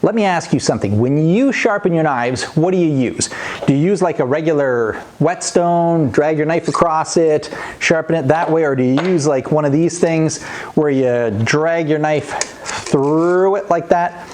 Let me ask you something. When you sharpen your knives, what do you use? Do you use like a regular whetstone, drag your knife across it, sharpen it that way, or do you use like one of these things where you drag your knife through it like that?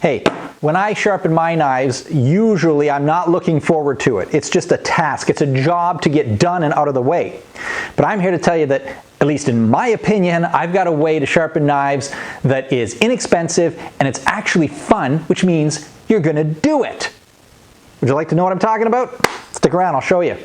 Hey, when I sharpen my knives, usually I'm not looking forward to it. It's just a task. It's a job to get done and out of the way. But I'm here to tell you that, at least in my opinion, I've got a way to sharpen knives that is inexpensive and it's actually fun, which means you're gonna do it. Would you like to know what I'm talking about? Stick around, I'll show you.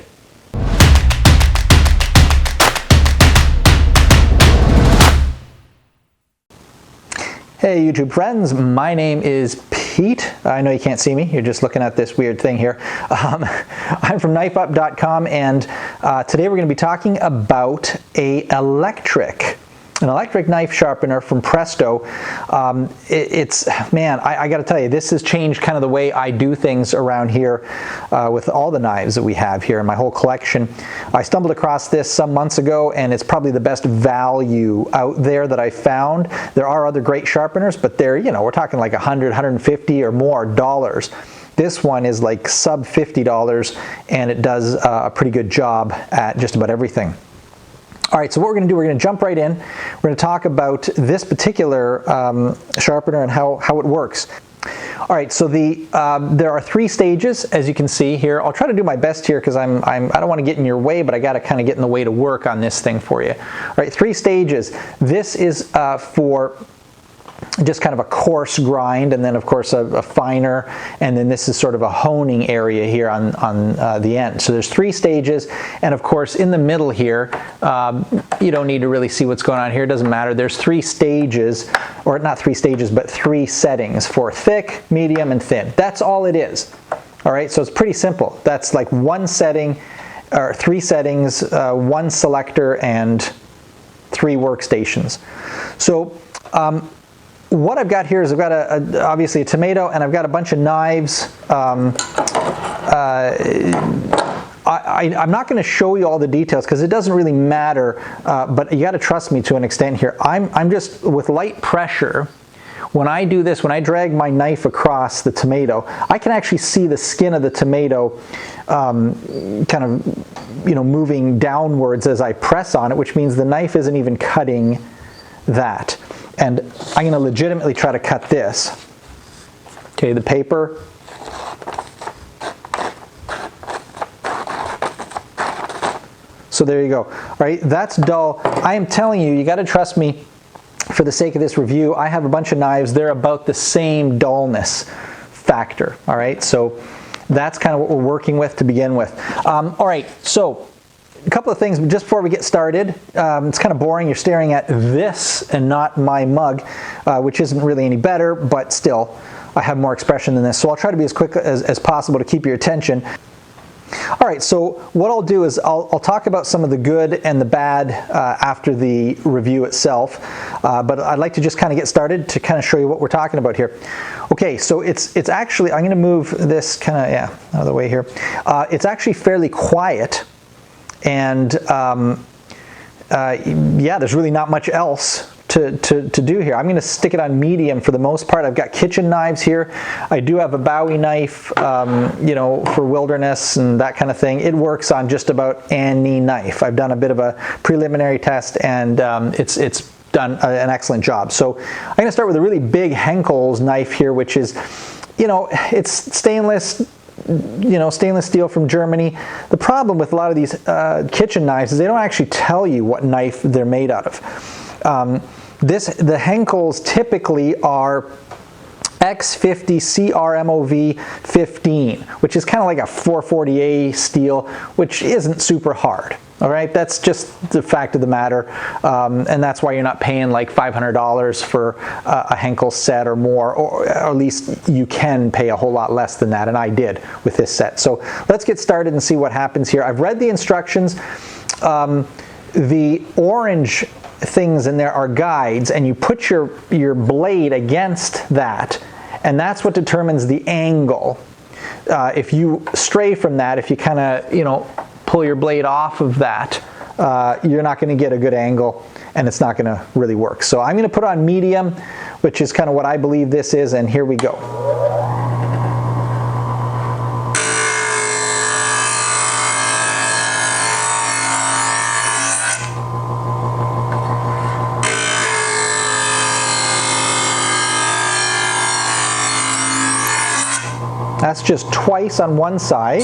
Hey YouTube friends, my name is Pete. I know you can't see me, you're just looking at this weird thing here. I'm from knifeup.com, and today we're going to be talking about an electric knife sharpener from Presto. Man, I got to tell you, this has changed kind of the way I do things around here with all the knives that we have here in my whole collection. I stumbled across this some months ago, and it's probably the best value out there that I found. There are other great sharpeners, but they're, you know, we're talking like $100, $150 or more dollars. This one is like sub $50, and it does a pretty good job at just about everything. All right, so what we're going to do, we're going to jump right in. We're going to talk about this particular sharpener and how it works. All right, so there are 3 stages, as you can see here. I'll try to do my best here because I don't want to get in your way, but I got to kind of get in the way to work on this thing for you. All right, 3 stages. This is for just kind of a coarse grind, and then of course a finer, and then this is sort of a honing area here on the end. So there's 3 stages, and of course in the middle here, you don't need to really see what's going on here, it doesn't matter. There's 3 stages, or not 3 stages, but 3 settings for thick, medium, and thin. That's all it is. All right, so it's pretty simple. That's like 1 setting, or 3 settings, 1 selector, and 3 workstations. So what I've got here is I've got obviously a tomato, and I've got a bunch of knives. I'm not going to show you all the details because it doesn't really matter, but you got to trust me to an extent here. I'm just, with light pressure, when I do this, when I drag my knife across the tomato, I can actually see the skin of the tomato kind of, you know, moving downwards as I press on it, which means the knife isn't even cutting that. And I'm going to legitimately try to cut this. Okay, the paper. So there you go. All right, that's dull. I am telling you, you got to trust me for the sake of this review. I have a bunch of knives. They're about the same dullness factor. All right, so that's kind of what we're working with to begin with. All right, so a couple of things just before we get started. It's kind of boring. You're staring at this and not my mug, which isn't really any better, but still, I have more expression than this. So I'll try to be as quick as possible to keep your attention. All right, so what I'll do is I'll talk about some of the good and the bad after the review itself, but I'd like to just kind of get started to kind of show you what we're talking about here. Okay, so it's actually, I'm going to move this kind of, yeah, out of the way here. It's actually fairly quiet. And yeah, there's really not much else to do here. I'm going to stick it on medium for the most part. I've got kitchen knives here. I do have a Bowie knife, you know, for wilderness and that kind of thing. It works on just about any knife. I've done a bit of a preliminary test, and it's done an excellent job. So I'm going to start with a really big Henkel's knife here, which is, you know, it's stainless. You know, stainless steel from Germany. The problem with a lot of these kitchen knives is they don't actually tell you what knife they're made out of. The Henkels typically are X50 CRMOV 15, which is kind of like a 440A steel, which isn't super hard. All right, that's just the fact of the matter, and that's why you're not paying like $500 for a Henkel set or more, or at least you can pay a whole lot less than that, and I did with this set. So let's get started and see what happens here. I've read the instructions. The orange things in there are guides, and you put your blade against that, and that's what determines the angle. If you stray from that, if you kind of, you know, pull your blade off of that, you're not going to get a good angle and it's not going to really work. So I'm going to put on medium, which is kind of what I believe this is, and here we go. That's just twice on one side.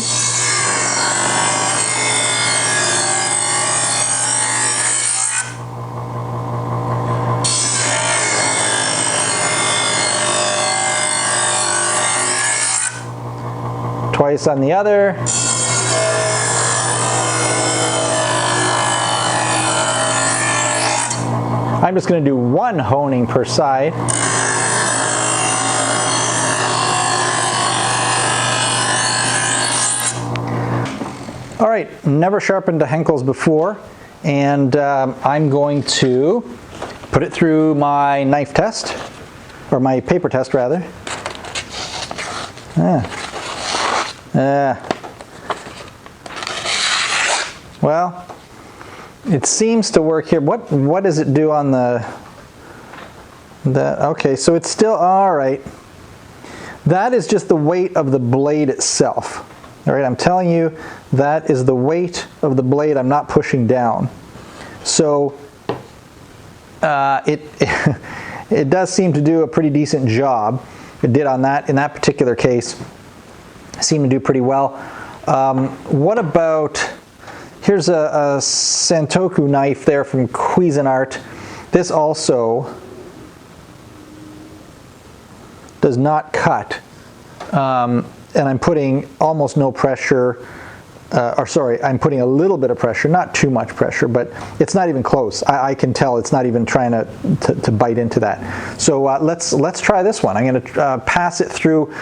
Twice on the other. I'm just going to do one honing per side. All right, never sharpened a Henkel's before, and I'm going to put it through my knife test, or my paper test rather. Well, it seems to work here. What does it do on the okay, so it's still all right. That is just the weight of the blade itself. All right, I'm telling you, that is the weight of the blade. I'm not pushing down. So it does seem to do a pretty decent job. It did on that, in that particular case. Seemed to do pretty well. What about, here's a Santoku knife there from Cuisinart. This also does not cut. And I'm putting almost no pressure, or sorry, I'm putting a little bit of pressure, not too much pressure, but it's not even close. I can tell it's not even trying to bite into that. So let's try this one. I'm going to pass it through.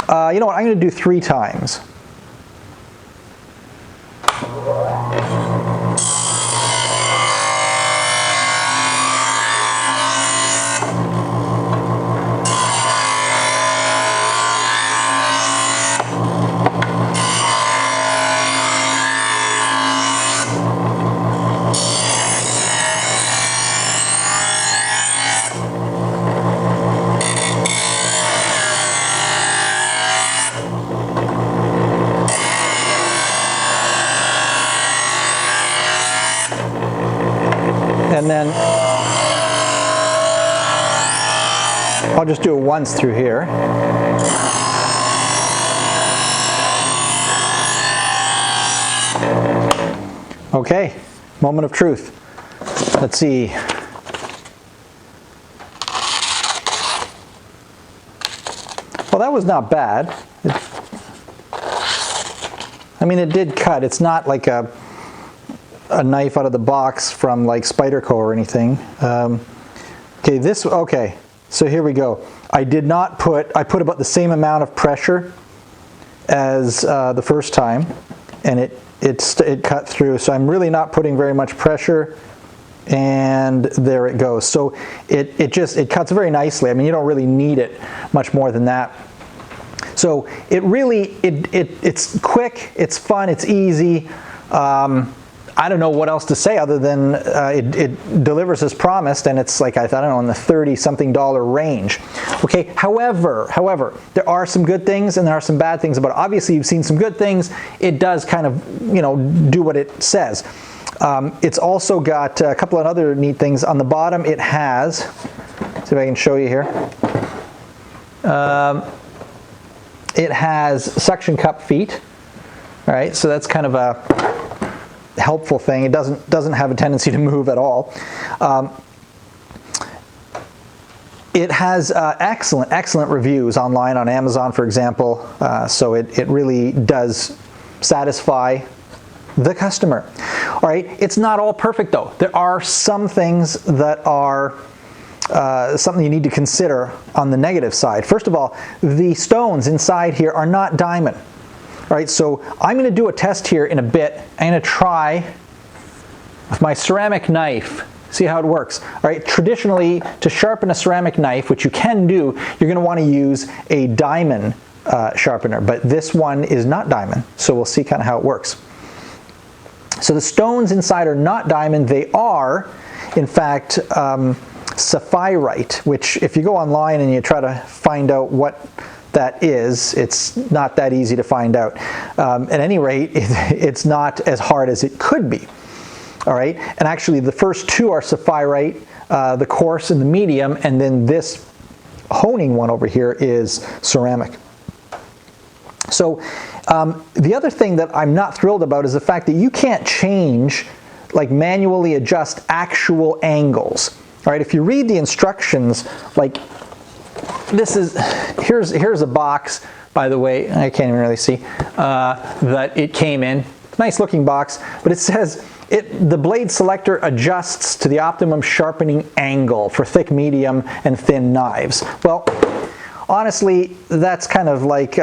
You know what? I'm going to do 3 times. And then I'll just do it once through here. Okay, moment of truth. Let's see. Well, that was not bad. I mean, it did cut. It's not like a knife out of the box from like Spyderco or anything. Okay, so here we go. I put about the same amount of pressure as the first time, and it cut through. So I'm really not putting very much pressure, and there it goes. So it cuts very nicely. I mean, you don't really need it much more than that. So it's quick, it's fun, it's easy. I don't know what else to say other than it delivers as promised, and it's like, I don't know, in the $30-something range. Okay, however, there are some good things and there are some bad things about it. Obviously, you've seen some good things. It does kind of, do what it says. It's also got a couple of other neat things. On the bottom, it has, see if I can show you here. It has suction cup feet. All right, so that's kind of a helpful thing. It doesn't have a tendency to move at all. It has excellent reviews online on Amazon, for example. So it really does satisfy the customer. All right, it's not all perfect though. There are some things that are something you need to consider on the negative side. First of all, the stones inside here are not diamond. All right, so I'm going to do a test here in a bit. I'm going to try with my ceramic knife, see how it works. All right, traditionally, to sharpen a ceramic knife, which you can do, you're going to want to use a diamond sharpener, but this one is not diamond, so we'll see kind of how it works. So the stones inside are not diamond. They are, in fact, sapphirite, which if you go online and you try to find out what that is, it's not that easy to find out. At any rate, it's not as hard as it could be. All right, and actually the first two are sapphirite, the coarse and the medium, and then this honing one over here is ceramic. So the other thing that I'm not thrilled about is the fact that you can't change, like manually adjust actual angles. All right, if you read the instructions, like this is, here's a box, by the way, I can't even really see, that it came in. Nice looking box, but it says the blade selector adjusts to the optimum sharpening angle for thick, medium, and thin knives. Well, honestly, that's kind of like,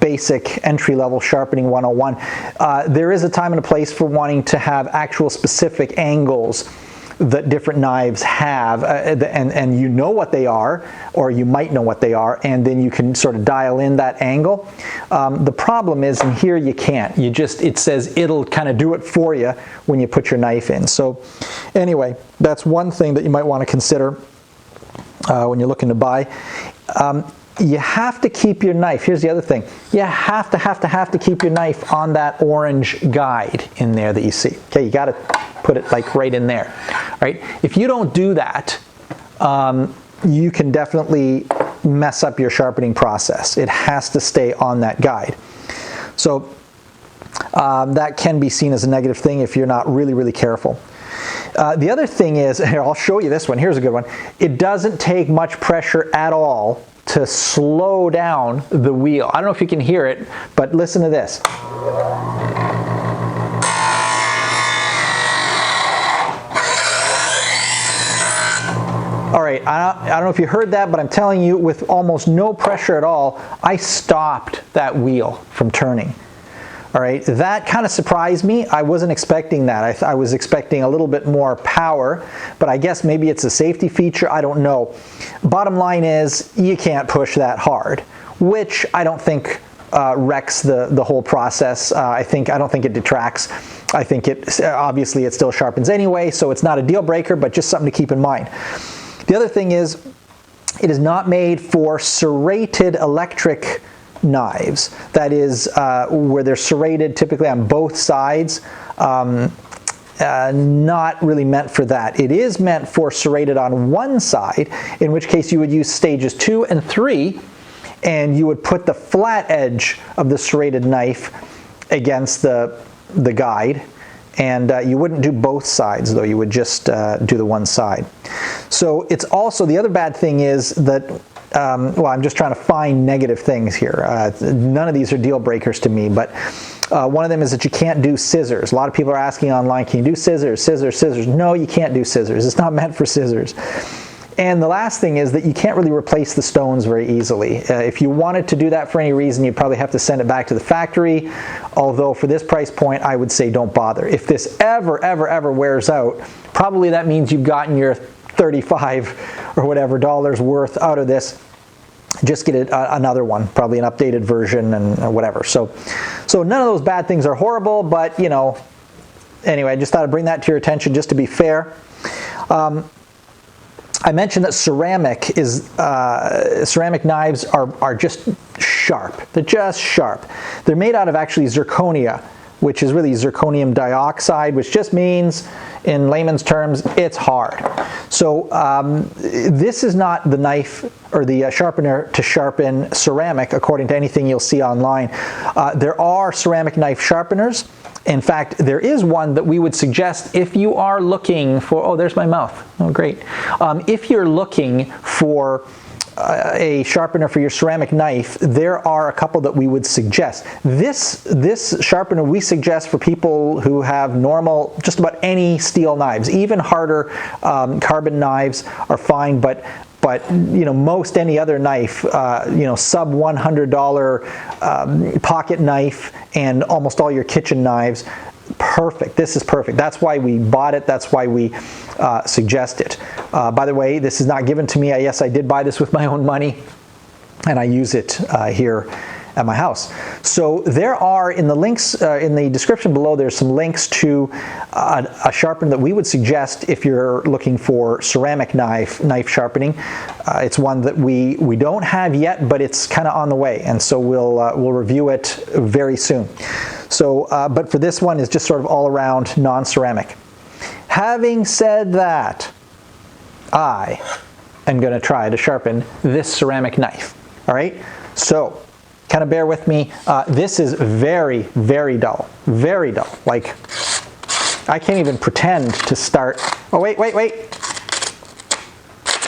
basic entry-level sharpening 101. There is a time and a place for wanting to have actual specific angles that different knives have, and you know what they are, or you might know what they are, and then you can sort of dial in that angle. The problem is in here you can't. It says it'll kind of do it for you when you put your knife in. So anyway, that's one thing that you might want to consider when you're looking to buy. You have to keep your knife. Here's the other thing. You have to keep your knife on that orange guide in there that you see. Okay, you got to put it like right in there. Right? If you don't do that, you can definitely mess up your sharpening process. It has to stay on that guide. So that can be seen as a negative thing if you're not really, really careful. The other thing is, here, I'll show you this one. Here's a good one. It doesn't take much pressure at all to slow down the wheel. I don't know if you can hear it, but listen to this. All right, I don't know if you heard that, but I'm telling you, with almost no pressure at all, I stopped that wheel from turning. All right, that kind of surprised me. I wasn't expecting that. I was expecting a little bit more power, but I guess maybe it's a safety feature. I don't know. Bottom line is, you can't push that hard, which I don't think wrecks the whole process. I don't think it detracts. I think obviously it still sharpens anyway, so it's not a deal breaker, but just something to keep in mind. The other thing is, it is not made for serrated electric knives. That is where they're serrated typically on both sides. Not really meant for that. It is meant for serrated on one side, in which case you would use stages 2 and 3, and you would put the flat edge of the serrated knife against the guide, and you wouldn't do both sides though. You would just do the one side. So it's also, the other bad thing is that well, I'm just trying to find negative things here. None of these are deal breakers to me, but one of them is that you can't do scissors. A lot of people are asking online, can you do scissors, scissors? No, you can't do scissors. It's not meant for scissors. And the last thing is that you can't really replace the stones very easily. If you wanted to do that for any reason, you'd probably have to send it back to the factory. Although for this price point, I would say don't bother. If this ever wears out, probably that means you've gotten your $35 or whatever dollars worth out of this. Just get another one, probably an updated version and whatever. So none of those bad things are horrible, but anyway, I just thought I'd bring that to your attention just to be fair. I mentioned that ceramic knives are just sharp. They're just sharp. They're made out of actually zirconia, which is really zirconium dioxide, which just means, in layman's terms, it's hard. So this is not the knife or the sharpener to sharpen ceramic, according to anything you'll see online. There are ceramic knife sharpeners. In fact, there is one that we would suggest if you are looking for, oh, there's my mouth. Oh, great. If you're looking for a sharpener for your ceramic knife, there are a couple that we would suggest. This sharpener we suggest for people who have normal, just about any steel knives. Even harder carbon knives are fine, but most any other knife, sub $100 pocket knife and almost all your kitchen knives, perfect. This is perfect. That's why we bought it. That's why we suggest it. By the way, this is not given to me. Yes, I did buy this with my own money, and I use it here at my house. So there are, in the links, in the description below, there's some links to a sharpener that we would suggest if you're looking for ceramic knife sharpening. It's one that we don't have yet, but it's kind of on the way, and so we'll review it very soon. So, but for this one, is just sort of all around non-ceramic. Having said that, I am going to try to sharpen this ceramic knife. All right, so kind of bear with me. This is very, very dull, very dull. Like, I can't even pretend to start. Oh, wait.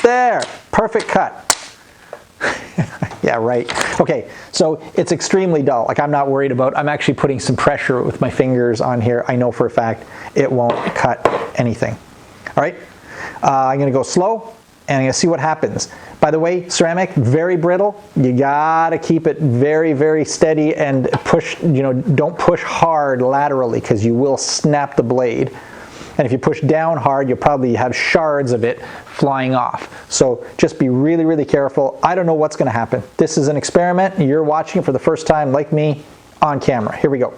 There, perfect cut. Yeah, right. Okay, so it's extremely dull. Like, I'm not worried about, I'm actually putting some pressure with my fingers on here. I know for a fact it won't cut anything. All right, I'm going to go slow, and I'm going to see what happens. By the way, ceramic, very brittle. You gotta keep it very, very steady and push, don't push hard laterally, because you will snap the blade. And if you push down hard, you'll probably have shards of it flying off. So just be really, really careful. I don't know what's going to happen. This is an experiment. You're watching it for the first time, like me, on camera. Here we go.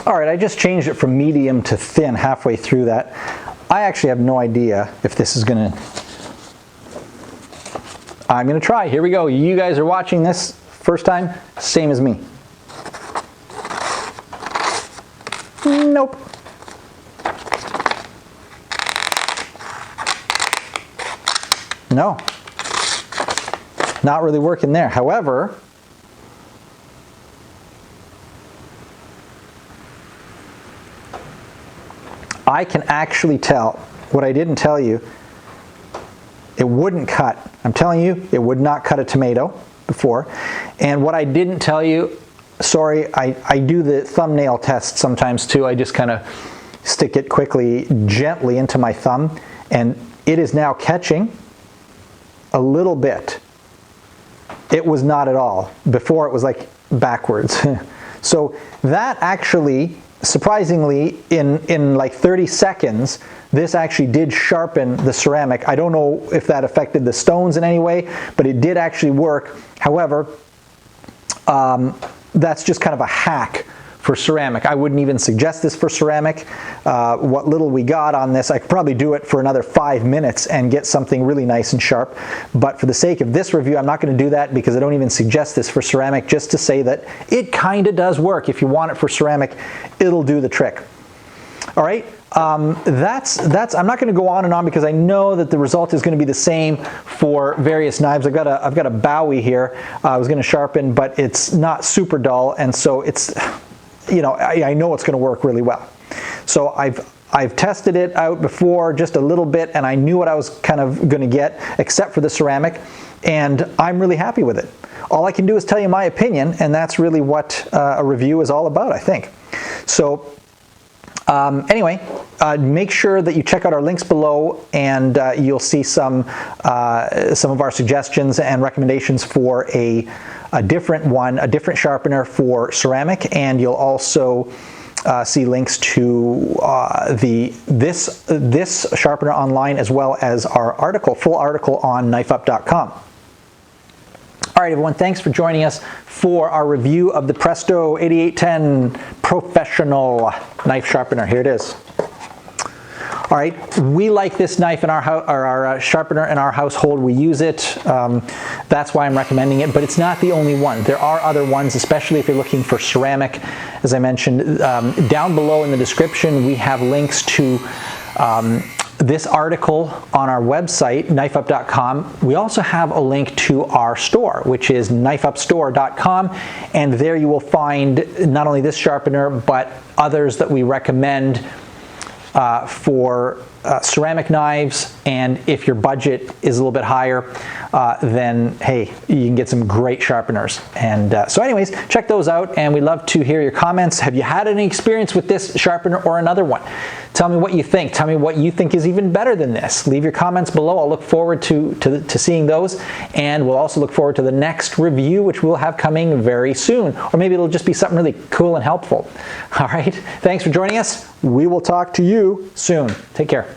All right, I just changed it from medium to thin halfway through that. I actually have no idea if this is gonna, I'm gonna try. Here we go. You guys are watching this first time, same as me. Nope. No, not really working there. However, I can actually tell. What I didn't tell you, it wouldn't cut. I'm telling you, it would not cut a tomato before. And what I didn't tell you, sorry, I do the thumbnail test sometimes too. I just kind of stick it quickly, gently into my thumb, and it is now catching a little bit. It was not at all. Before it was like backwards. So that actually, surprisingly, in like 30 seconds, this actually did sharpen the ceramic. I don't know if that affected the stones in any way, but it did actually work. However, that's just kind of a hack for ceramic. I wouldn't even suggest this for ceramic. What little we got on this, I could probably do it for another 5 minutes and get something really nice and sharp. But for the sake of this review, I'm not going to do that because I don't even suggest this for ceramic, just to say that it kind of does work. If you want it for ceramic, it'll do the trick. All right, that's. I'm not going to go on and on because I know that the result is going to be the same for various knives. I've got a Bowie here. I was going to sharpen, but it's not super dull, and so it's, I know it's going to work really well. So I've tested it out before just a little bit, and I knew what I was kind of going to get, except for the ceramic, and I'm really happy with it. All I can do is tell you my opinion, and that's really what a review is all about, I think. So anyway, make sure that you check out our links below, and you'll see some of our suggestions and recommendations for a different sharpener for ceramic, and you'll also see links to this sharpener online, as well as our full article on knifeup.com. All right, everyone, thanks for joining us for our review of the Presto 8810 Professional Knife Sharpener. Here it is. All right, we like this knife in our house, or our sharpener in our household. We use it. That's why I'm recommending it, but it's not the only one. There are other ones, especially if you're looking for ceramic. As I mentioned, down below in the description, we have links to this article on our website, knifeup.com. We also have a link to our store, which is knifeupstore.com, and there you will find not only this sharpener, but others that we recommend for ceramic knives. And if your budget is a little bit higher, then hey, you can get some great sharpeners. And so anyways, check those out, and we'd love to hear your comments. Have you had any experience with this sharpener or another one? Tell me what you think. Tell me what you think is even better than this. Leave your comments below. I'll look forward to seeing those, and we'll also look forward to the next review, which we'll have coming very soon. Or maybe it'll just be something really cool and helpful. All right, thanks for joining us. We will talk to you soon. Take care.